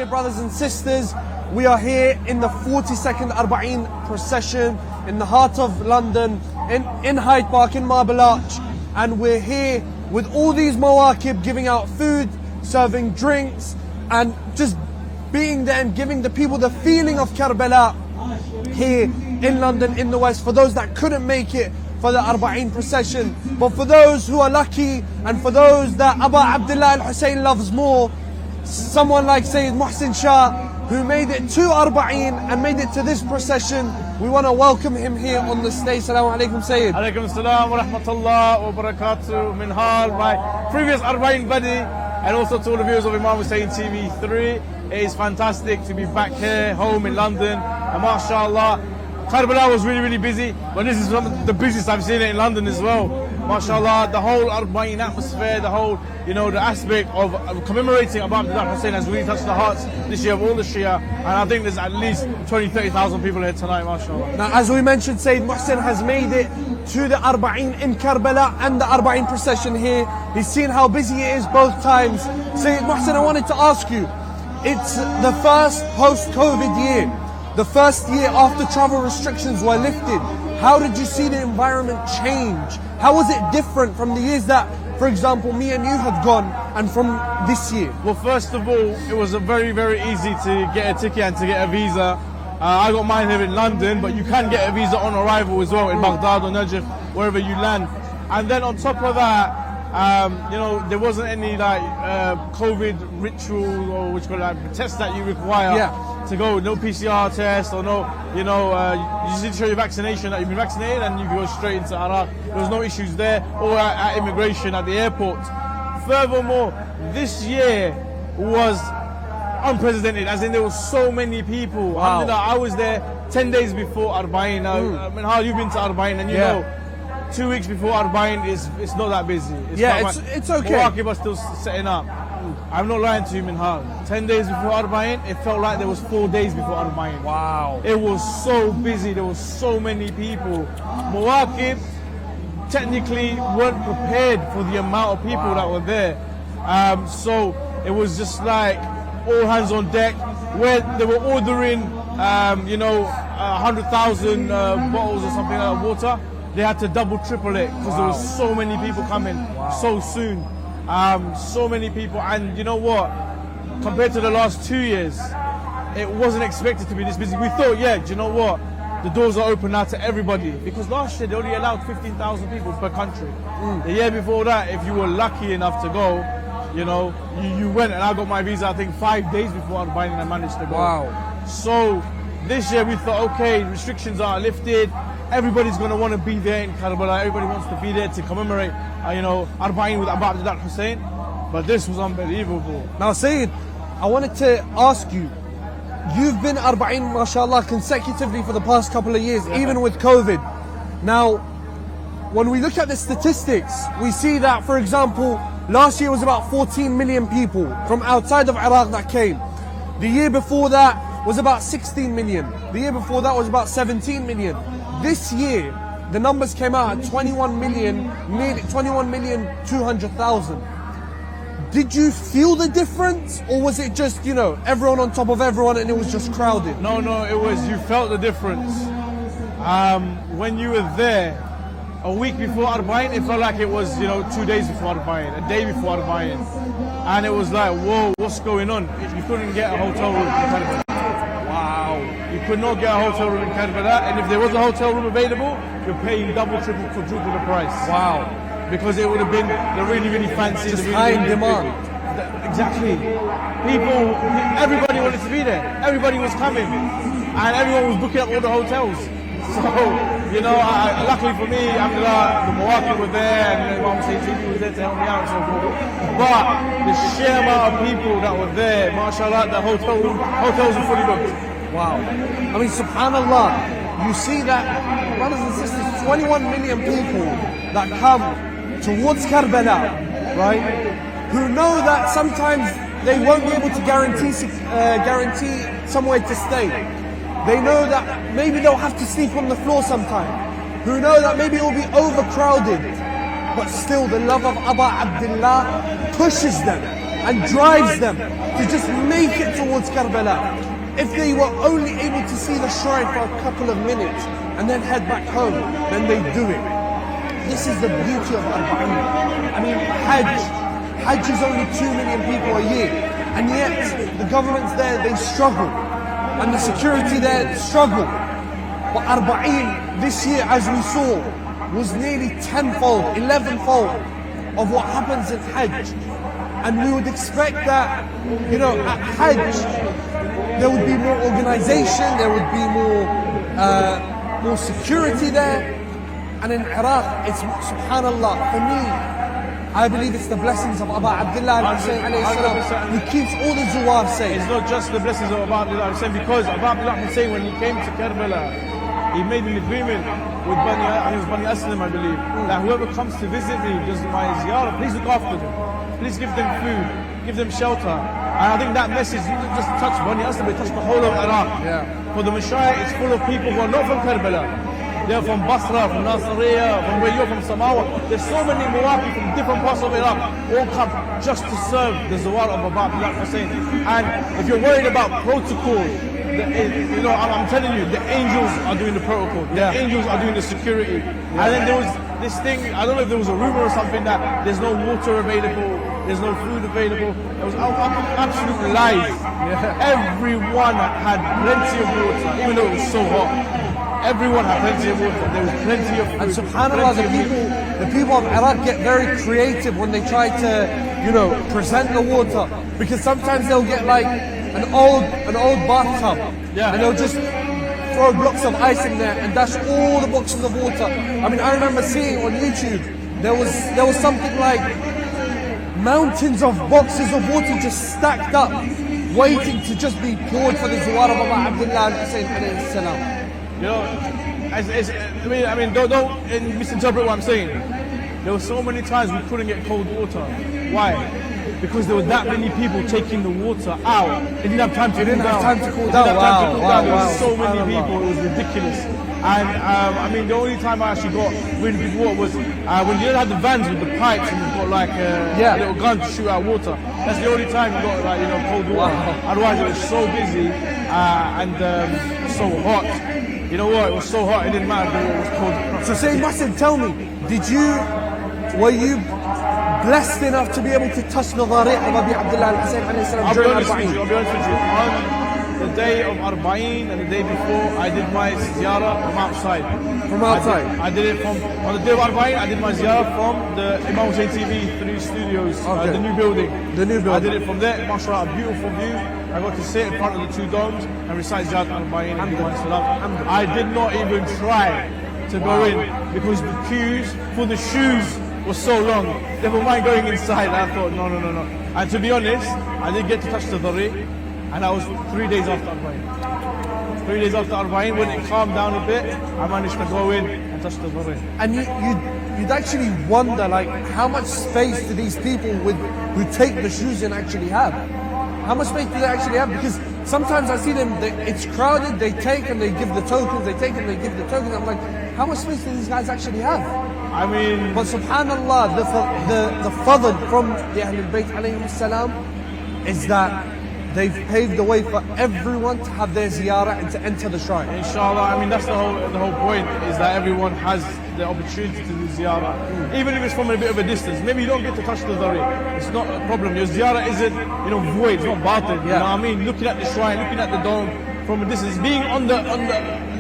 dear brothers and sisters, we are here in the 42nd Arbaeen procession in the heart of London, in Hyde Park, in Marble Arch. And we're here with all these mawakib giving out food, serving drinks, and just being there and giving the people the feeling of Karbala here in London, in the West, for those that couldn't make it for the Arbaeen procession. But for those who are lucky, and for those that Abu Abdullah Al Hussein loves more, someone like Sayyid Muhsin Shah, who made it to Arbaeen and made it to this procession, we want to welcome him here on the stage. Assalamu alaikum, Sayyid. Alaikum assalam wa rahmatullah wa barakatuh. Minhal, my previous Arbaeen buddy, and also to all the viewers of Imam Hussein TV 3. It is fantastic to be back here, home in London, and mashallah, Karbala was really busy, but this is one of the busiest I've seen it in London as well. MashaAllah, the whole Arbaeen atmosphere, the whole, the aspect of commemorating Imam Al Hussein has really touched the hearts this year of all the Shia, and I think there's at least 20,000-30,000 people here tonight, MashaAllah. Now, as we mentioned, Sayyid Muhsin has made it to the Arbaeen in Karbala and the Arbaeen procession here. He's seen how busy it is both times. Sayyid Muhsin, I wanted to ask you, it's the first post-COVID year. The first year after travel restrictions were lifted. How did you see the environment change? How was it different from the years that, for example, me and you had gone, and from this year? Well, first of all, it was very easy to get a ticket and to get a visa. I got mine here in London, but you can get a visa on arrival as well in Baghdad or Najaf, wherever you land. And then on top of that, there wasn't any COVID ritual or which tests that you require to go. No PCR test or no, you just need to show your vaccination that you've been vaccinated and you can go straight into Iraq. There was no issues there or at immigration at the airport. Furthermore, this year was unprecedented, as in there were so many people. Wow. I was there 10 days before Arbaeen. How you've been to Arbaeen, and you know, 2 weeks before Arbaeen it's not that busy. It's okay. Mawakib are still setting up. I'm not lying to you, Minhal. 10 days before Arbaeen, it felt like there was 4 days before Arbaeen. Wow. It was so busy. There were so many people. Mawakib technically weren't prepared for the amount of people that were there. So it was just like all hands on deck, where they were ordering, 100,000 bottles or something like water. They had to double, triple it because there was so many people coming so soon. So many people, and you know what? Compared to the last 2 years, it wasn't expected to be this busy. We thought, do you know what? The doors are open now to everybody, because last year they only allowed 15,000 people per country. The year before that, if you were lucky enough to go, you went, and I got my visa I think 5 days before Arbaeen and I managed to go. Wow. So this year we thought, okay, restrictions are lifted. Everybody's going to want to be there in Karbala. Everybody wants to be there to commemorate, Arbaeen with Abu Abdullah Al Hussein. But this was unbelievable. Now, Sayyid, I wanted to ask you, you've been Arbaeen, mashallah, consecutively for the past couple of years, even with COVID. Now, when we look at the statistics, we see that, for example, last year was about 14 million people from outside of Iraq that came. The year before that was about 16 million. The year before that was about 17 million. This year, the numbers came out at 21,200,000. Did you feel the difference, or was it just, everyone on top of everyone and it was just crowded? No, you felt the difference. When you were there, a week before Arbaeen, it felt like it was, 2 days before Arbaeen, a day before Arbaeen. And it was like, whoa, what's going on? You couldn't get a hotel room in Karbala. Wow. You could not get a hotel room in Karbala, and if there was a hotel room available, you're paying double, triple, quadruple the price. Wow. Because it would have been the really fancy, just high in demand. Exactly. Everybody wanted to be there. Everybody was coming, and everyone was booking up all the hotels. So, luckily for me, Alhamdulillah, the Mawakib were there, and Imam Hussein TV was there to help me out and so forth. But the sheer amount of people that were there, mashallah, the hotels were fully booked. Wow. I mean, subhanallah, you see that, brothers and sisters, 21 million people that come towards Karbala, right? Who know that sometimes they won't be able to guarantee somewhere to stay. They know that maybe they'll have to sleep on the floor sometime. Who know that maybe it will be overcrowded. But still, the love of Abu Abdullah pushes them and drives them to just make it towards Karbala. If they were only able to see the shrine for a couple of minutes and then head back home, then they do it. This is the beauty of Arbaeen. I mean, Hajj is only 2 million people a year, and yet the governments there, they struggle, and the security there struggle. But Arbaeen this year, as we saw, was nearly 10-fold, 11-fold of what happens in Hajj. And we would expect that, you know, at Hajj, there would be more organization, there would be more security there. And in Iraq, it's subhanallah, for me, I believe it's the blessings of Aba Abdullah Al Hussein alayhi salam, who keeps all the Zuwar safe. It's not just the blessings of Aba Abdullah Al Hussein, because Aba Abdullah Al Hussein, when he came to Karbala, he made an agreement with Bani Aslam, I believe, that whoever comes to visit me, does my ziyarah, please look after them. Please give them food, give them shelter. And I think that message didn't just touch Bani Aslam, it touched the whole of Iraq. Yeah. For the Mashayikh, it's full of people who are not from Karbala. They're from Basra, from Nasiriyah, from where you're from, Samawa. There's so many Mawaqi from different parts of Iraq, all come just to serve the Zawar of Aba Abdullah Hussein. And if you're worried about protocol, you know, I'm telling you, the angels are doing the protocol. The angels are doing the security. And then there was this thing, I don't know if there was a rumor or something that there's no water available, there's no food available. It was absolute lies. Everyone had plenty of water, even though it was so hot. Everyone had plenty of water. There was plenty of food. And subhanAllah, the people of Iraq get very creative when they try to, you know, present the water. Because sometimes they'll get like an old bathtub, and they'll just throw blocks of ice in there and dash all the boxes of water. I mean, I remember seeing on YouTube, there was something like mountains of boxes of water just stacked up, waiting to just be poured for the Zawar of Aba Abdullah Al Hussein alayhi salam. You know, I mean, don't misinterpret what I'm saying. There were so many times we couldn't get cold water. Why? Because there were that many people taking the water out. They didn't have time to cool down. There were so many people, it was ridiculous. And I mean, the only time I actually got wind with water was when you don't have the vans with the pipes and you've got like a little gun to shoot out water. That's the only time you got like, you know, cold water. Otherwise, it was so busy and so hot. You know what? It was so hot, it didn't matter if it was cold. So say, Masin, tell me, were you blessed enough to be able to touch the Dhari' of Abi Abdullah Al Hussein alayhi salam during Arbaeen? I'll be honest with you. On the day of Arbaeen and the day before, I did my ziyarah from outside. From outside? I did it on the day of Arbaeen, I did my ziyarah from the Imam Hussein TV 3 studios, the new building. The new building. I did it from there, mashallah, a beautiful view. I got to sit in front of the 2 domes and recite Ziyarah Arbaeen and give my salam. I did not even try to go in because the queues for the shoes was so long. Never mind going inside. I thought, no. And to be honest, I did get to touch the Dhari, and that was 3 days after Arbaeen. 3 days after Arbaeen, when it calmed down a bit, I managed to go in and touch the Dhari. And you'd actually wonder, like, how much space do these people who take the shoes in actually have? How much space do they actually have? Because sometimes I see them, it's crowded, they take and they give the tokens, they take and they give the tokens. I'm like, how much space do these guys actually have? I mean... But subhanAllah, the fadl from the Ahlul Bayt alayhim salam is that they've paved the way for everyone to have their ziyarah and to enter the shrine. Inshallah, I mean, that's the whole point, is that everyone has the opportunity to do ziyarah, even if it's from a bit of a distance. Maybe you don't get to touch the Dhari, it's not a problem. Your ziyarah isn't, you know, void, it's not batil. You know what I mean? Looking at the shrine, looking at the dome from a distance, being on the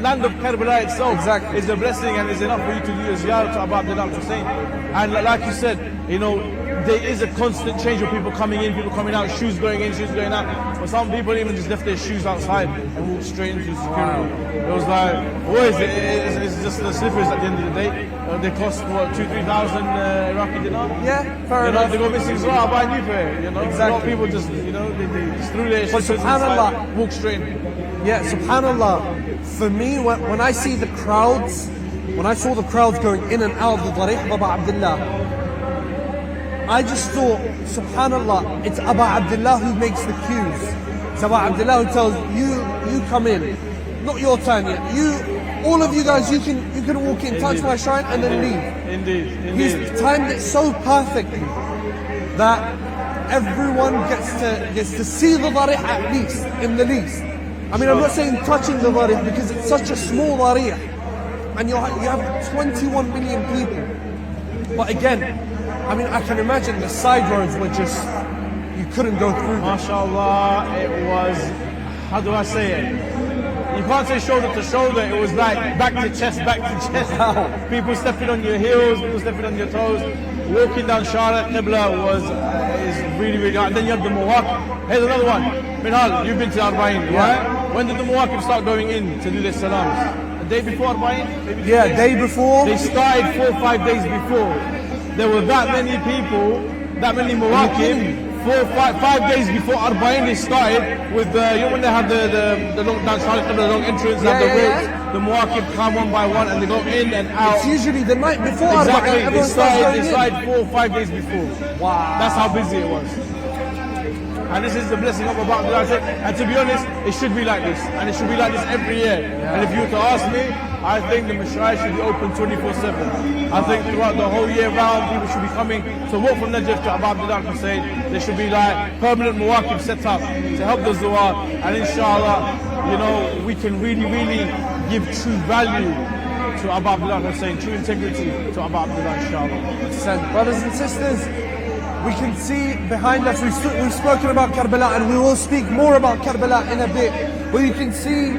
land of Karbala itself is a blessing, and it's enough for you to do a ziyarah to Aba Abdullah Al Hussein. And like you said, you know, there is a constant change of people coming in, people coming out, shoes going in, shoes going out. But some people even just left their shoes outside and walked straight into security. It was like, it's just the slippers at the end of the day. They cost what, 2,000-3,000 Iraqi dinar? Yeah, fair enough. They go missing as well, I'll buy a new pair. You know, exactly. A lot of people just, you know, they just threw their shoes inside, walk straight in. Yeah, subhanAllah. For me, when I see the crowds, when I saw the crowds going in and out of the Dhari' of Aba Abdullah, I just thought, subhanAllah, it's Aba Abdullah who makes the queues. It's Aba Abdullah who tells you come in, not your turn yet. All of you guys, you can walk in, touch my shrine, and then leave. Indeed. He's timed it so perfectly that everyone gets to see the darih at least, in the least. I mean, I'm not saying touching the darih because it's such a small darih, and you have 21 million people. But again, I mean, I can imagine the side roads were just, you couldn't go through them. MashaAllah, it was, how do I say it? You can't say shoulder to shoulder, it was like back to chest, back to chest. Wow. People stepping on your heels, people stepping on your toes. Walking down Shara Qibla is really, really hard. And then you have the Mawaqif. Here's another one. Minhal, you've been to Arbaeen, right? When did the Mawaqif start going in to do their salams? The day before Arbaeen? Yeah, day before. They started 4 or 5 days before. There were that many people, that many Mawaqif. 5 days before Arbaeen they started with the, you know when they have the long dance, the long entrance, and the roads, the Mawaqif come one by one and they go in and out. It's usually the night before Exactly, Arbaeen. they started 4 or 5 days before. Wow. That's how busy it was. And this is the blessing of Abba Abdullah. And to be honest, it should be like this. And it should be like this every year. And if you were to ask me, I think the Mashrai should be open 24/7. I think throughout the whole year round, people should be coming to walk from Najaf to Abba Abdullah Hussein. There should be like permanent Mawaqif set up to help the Zawar. And inshallah, you know, we can really, really give true value to Abba Abdullah Hussein, true integrity to Abba Abdullah, inshallah. Brothers and sisters, we can see behind us, we've spoken about Karbala and we will speak more about Karbala in a bit. But you can see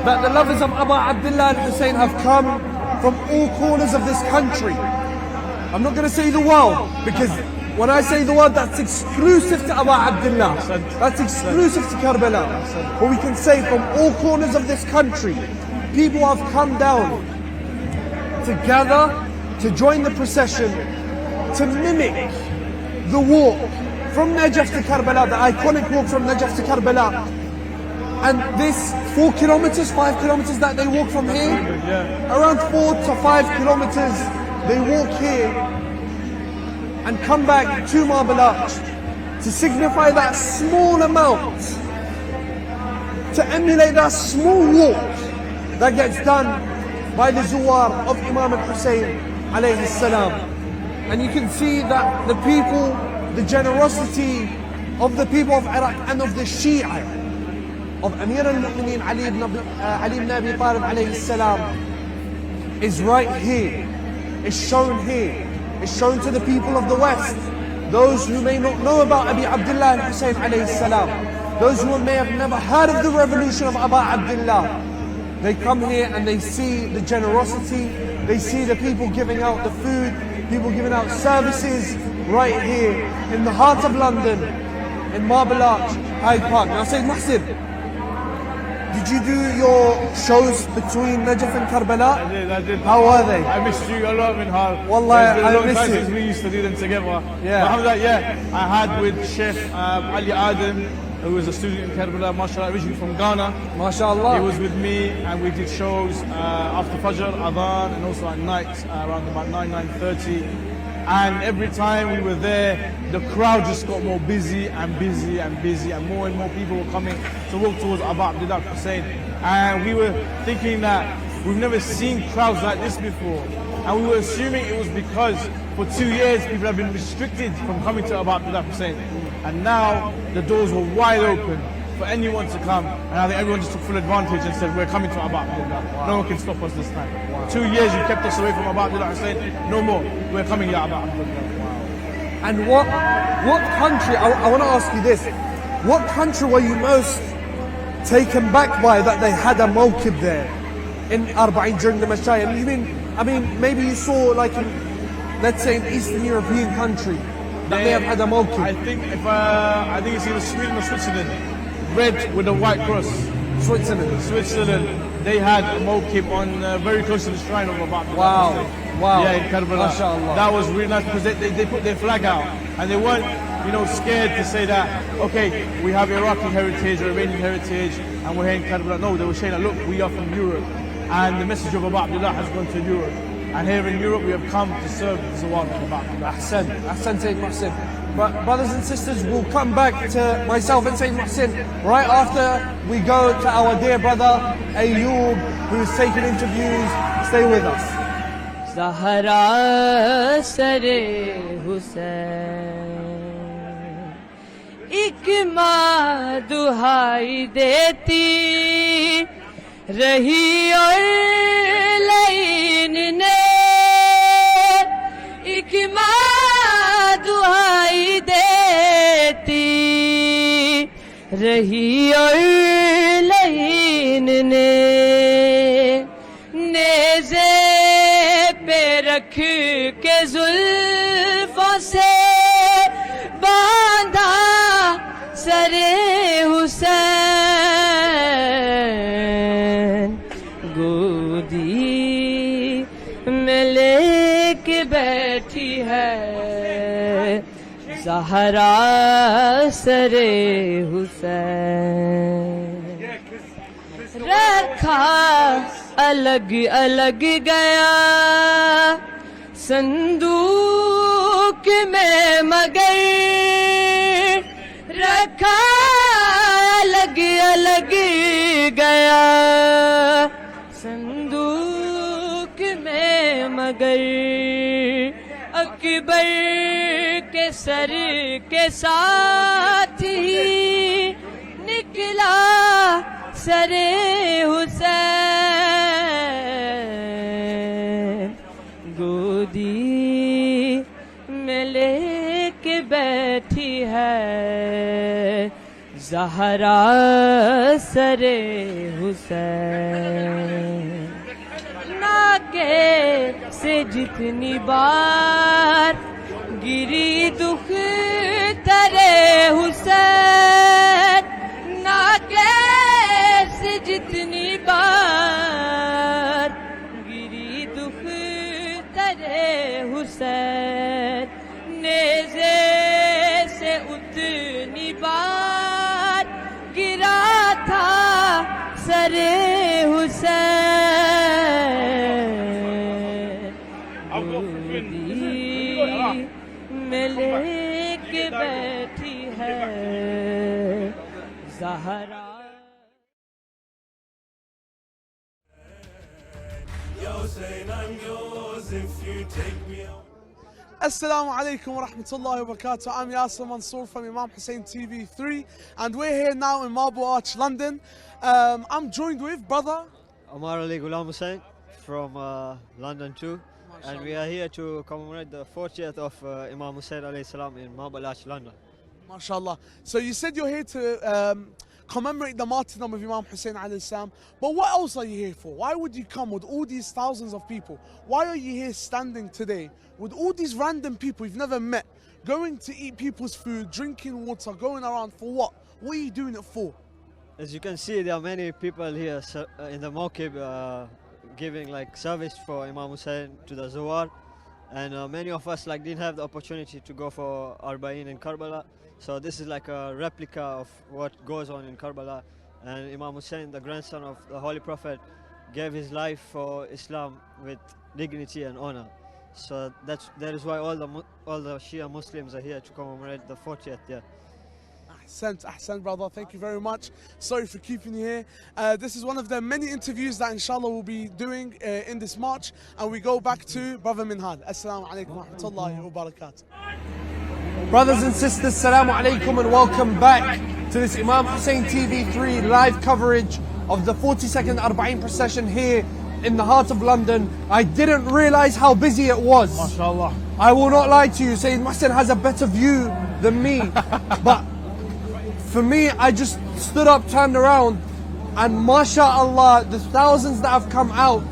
that the lovers of Abba Abdullah Al Hussein have come from all corners of this country. I'm not going to say the world, because when I say the world, that's exclusive to Abba Abdullah. That's exclusive to Karbala. But we can say from all corners of this country, people have come down to gather, to join the procession, to mimic the walk from Najaf to Karbala, the iconic walk from Najaf to Karbala. And this 4 kilometers, 5 kilometers that they walk from here, around 4 to 5 kilometers, they walk here and come back to Imam Al Hussein to signify that small amount, to emulate that small walk that gets done by the Zuwar of Imam Al Hussein alayhi salam. And you can see that the people, the generosity of the people of Iraq and of the Shia, of Amir al-Mu'mineen Ali ibn Abi Talib alayhi salam, is right here. It's shown here. It's shown to the people of the West. Those who may not know about Abi Abdullah Al Hussein alayhi salam, those who may have never heard of the revolution of Abba Abdullah, they come here and they see the generosity, they see the people giving out the food, people giving out services right here in the heart of London, in Marble Arch, Hyde Park. Now Sayyid Muhsin, did you do your shows between Najaf and Karbala? I did. How are they? I missed you a lot, Minhal. Wallahi, I miss since you. we used to do them together. Yeah. Alhamdulillah, yeah. I had with Sheikh Ali Adam, who was a student in Karbala, mashallah, originally from Ghana. MashaAllah. He was with me and we did shows after Fajr, Adhan, and also at night around about 9:30. And every time we were there, the crowd just got more busy and busy and busy, and more people were coming to walk towards Abba Abdullah Hussein. And we were thinking that we've never seen crowds like this before. And we were assuming it was because for 2 years people have been restricted from coming to Abba Abdullah Hussein. And now the doors were wide open for anyone to come. And I think everyone just took full advantage and said, we're coming to Abba Abdullah. Wow. No one can stop us this time. Wow. 2 years you kept us away from Abba Abdullah Hussein. No more. We're coming to Abba Abdullah. Wow. And what country, I want to ask you this, what country were you most taken back by that they had a mawqib there in Arbaeen during the Mashayikh? I mean, maybe you saw like in, let's say, an Eastern European country that may have had a mawqib. I think it's either Sweden or Switzerland. Red with a white cross. Switzerland. They had a mawqib on very close to the shrine of Abba Abdullah. Wow. Yeah, in Karbala. MashaAllah. That was really nice because they put their flag out and they weren't, scared to say that, okay, we have Iraqi heritage or Iranian heritage and we're here in Karbala. No, they were saying that, look, we are from Europe and the message of Abba Abdullah has gone to Europe. And here in Europe, we have come to serve the Zawar of Abba Abdullah. Ahsan Sayyid Muhsin. But brothers and sisters, we'll come back to myself and Sayyid Muhsin right after we go to our dear brother Ayyub, who's taking interviews. Stay with us. Zahra Sare Hussain एक माँ दुहाई देती रही और line ने एक माँ दुहाई देती रही और लाइन ने नेज़े पे रख के जुल्फों से बांधा सरे हुसैन गोदी में लेके बैठी है ज़हरा सरे हुसैन रखा अलग अलग गया संदूक में मगर रखा अलग अलग गया संदूक में मगर अकबर के सर के साथ ही निकला सरे हुसैन गोदी में लेके बैठी है ज़हरा सरे हुसैन नाके से जितनी बार गिरी दुख तरे हुसैन नाके से जितनी बार गिरी दुख तरे हुसैन नेज़े से उतनी बार गिरा था सरे हुसैन में लेके बैठी है Zahra Assalamu alaikum wa rahmatullahi wa barakatuh. I'm Yasser Mansour from Imam Hussein TV 3 and we're here now in Marble Arch, London. I'm joined with brother Imam Hussein from London too, and we are here to commemorate the 40th of Imam Hussein alayhi salam in Marble Arch, London. MashaAllah. So you said you're here to commemorate the martyrdom of Imam Hussein alayhi salam, but what else are you here for? Why would you come with all these thousands of people? Why are you here standing today with all these random people you've never met, going to eat people's food, drinking water, going around for what? What are you doing it for? As you can see, there are many people here in the Mawqib giving like service for Imam Hussein to the Zawar, and many of us like didn't have the opportunity to go for Arbaeen in Karbala. So this is like a replica of what goes on in Karbala, and Imam Hussein, the grandson of the Holy Prophet, gave his life for Islam with dignity and honor. So that is why all the Shia Muslims are here to commemorate the 40th year. Ahsan brother, thank you very much. Sorry for keeping you here. This is one of the many interviews that inshallah we'll be doing in this march, and we go back to brother Minhad. Assalamu alaikum wa rahmatullahi wa barakatuh. Brothers and sisters, Assalamu alaikum and welcome back to this Imam Hussein TV 3 live coverage of the 42nd Arbaeen procession here in the heart of London. I didn't realise how busy it was. MashaAllah. I will not lie to you, Sayyid Muhsin has a better view than me. But for me, I just stood up, turned around, and MashaAllah, the thousands that have come out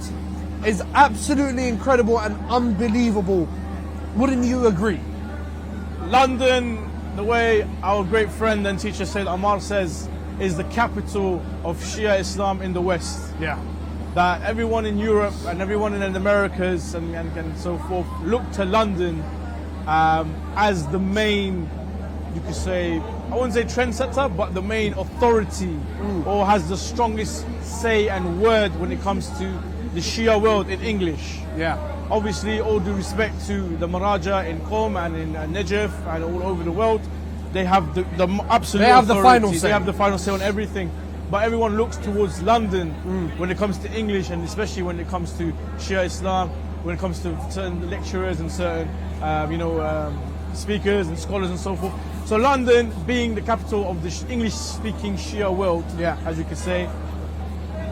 is absolutely incredible and unbelievable. Wouldn't you agree? London, the way our great friend and teacher Sayyid Ammar says, is the capital of Shia Islam in the West. Yeah. That everyone in Europe and everyone in the Americas and so forth look to London as the main, you could say, I wouldn't say trendsetter, but the main authority or has the strongest say and word when it comes to the Shia world in English. Yeah. Obviously, all due respect to the Maraja in Qom and in Najaf and all over the world, they have the absolute They have the authority. final say. They have the final say on everything. But everyone looks towards London when it comes to English, and especially when it comes to Shia Islam, when it comes to certain lecturers and certain, speakers and scholars and so forth. So London, being the capital of the English-speaking Shia world, as you could say,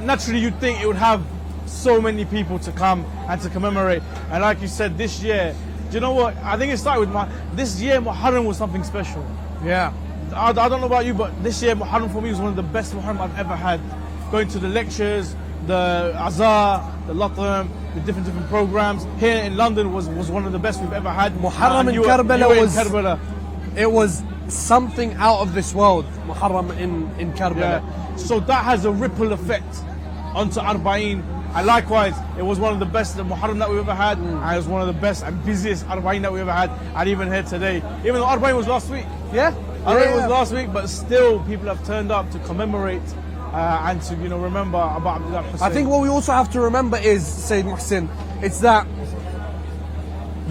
naturally you'd think it would have so many people to come and to commemorate. And like you said, this year, do you know what? I think it started with this year Muharram was something special. Yeah. I don't know about you, but this year Muharram for me was one of the best Muharram I've ever had. Going to the lectures, the azar, the latam, the different programs here in London was one of the best we've ever had. Muharram in Karbala it was something out of this world. Muharram in Karbala. Yeah. So that has a ripple effect onto Arbaeen. And likewise, it was one of the best Muharram that we've ever had, and it was one of the best and busiest Arbaeen that we've ever had, and even here today. Even though Arbaeen was last week. Yeah. Arbaeen was last week, but still people have turned up to commemorate and to remember about Imam Hussein. I think what we also have to remember is, Sayyid Muhsin, it's that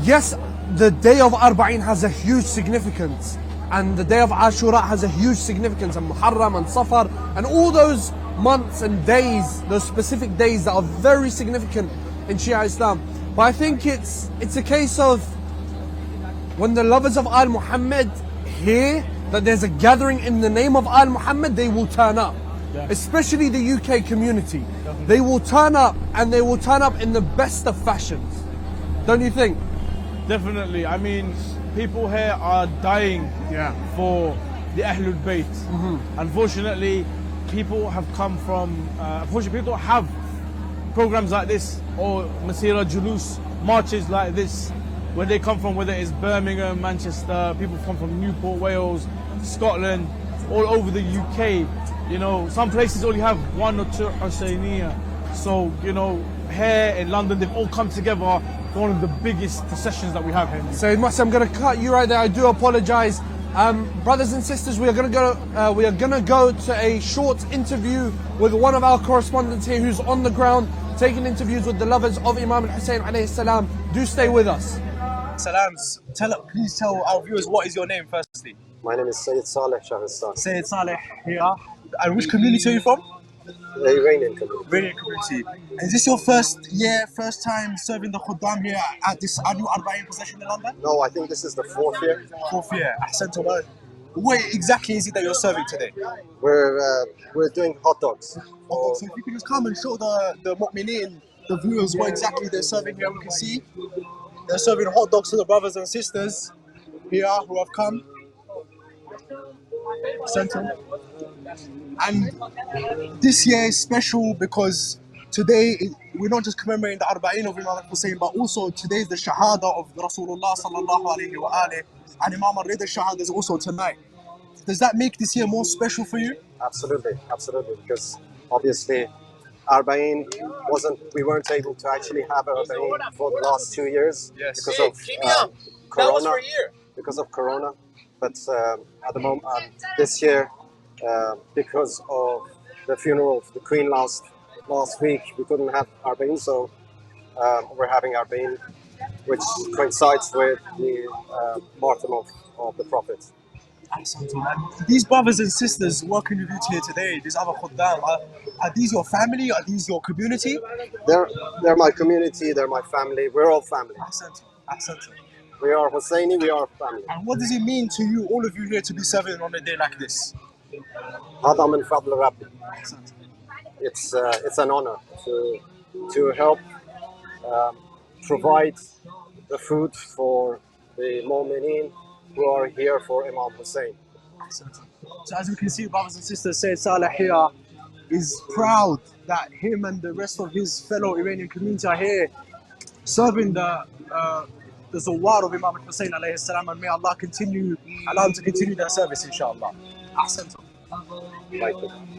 yes, the day of Arbaeen has a huge significance, and the day of Ashura has a huge significance, and Muharram and Safar and all those months and days, those specific days that are very significant in Shia Islam. But I think it's a case of when the lovers of Al Muhammad hear that there's a gathering in the name of Al Muhammad, they will turn up. Yeah. Especially the UK community. They will turn up, and they will turn up in the best of fashions. Don't you think? Definitely. I mean, people here are dying for the Ahlul Bayt. Unfortunately, people have come from, unfortunately people don't have programs like this or Masira Julus, marches like this, where they come from, whether it's Birmingham, Manchester, people come from Newport, Wales, Scotland, all over the UK. You know, some places only have one or two Husseiniya. So, here in London, they've all come together for one of the biggest processions that we have here. So, Muhsin, I'm going to cut you right there. I do apologize. Brothers and sisters, we are going to go to a short interview with one of our correspondents here who's on the ground taking interviews with the lovers of Imam Al Hussein alayhi salam. Do stay with us. Salams, please tell our viewers, what is your name firstly? My name is Sayyid Saleh Shahristan. Sayyid Saleh here. And which community are you from? The Iranian community. Iranian community. Is this your first time serving the Khuddam here at this annual Arbaeen procession in London? No, I think this is the 4th year. 4th year. Ahsantum. What exactly is it that you're serving today? We're doing hot dogs. So if you can just come and show the mu'mineen, the viewers, what exactly they're serving here. We can see they're serving hot dogs to the brothers and sisters here who have come. Ahsantum. And this year is special because today we're not just commemorating the Arbaeen of Imam Al Hussein, but also today is the Shahada of Rasulullah sallallahu alayhi wa alayhi, and Imam Al Rida Shahada is also tonight. Does that make this year more special for you? Absolutely, absolutely. Because obviously Arbaeen we weren't able to actually have Arbaeen for the last 2 years because of Corona. Because of Corona. But at the moment, this year, because of the funeral of the Queen last week, we couldn't have Arbaeen, so we're having Arbaeen, which coincides with the martyrdom of the Prophet. These brothers and sisters working with you here today, these other Khuddam, are these your family? Are these your community? They're my community, they're my family, we're all family. Ahsantum. We are Husseini, we are family. And what does it mean to you, all of you here, to be serving on a day like this? هذا من فضل ربي. It's an honor to help provide the food for the mu'mineen who are here for Imam Hussein. So as we can see, brothers and sisters, Sayyid Saleh here is proud that him and the rest of his fellow Iranian community are here serving the Zawar of Imam Al Hussein alayhi salam, and may Allah allow him to continue their service, inshallah. Ahsantum. Like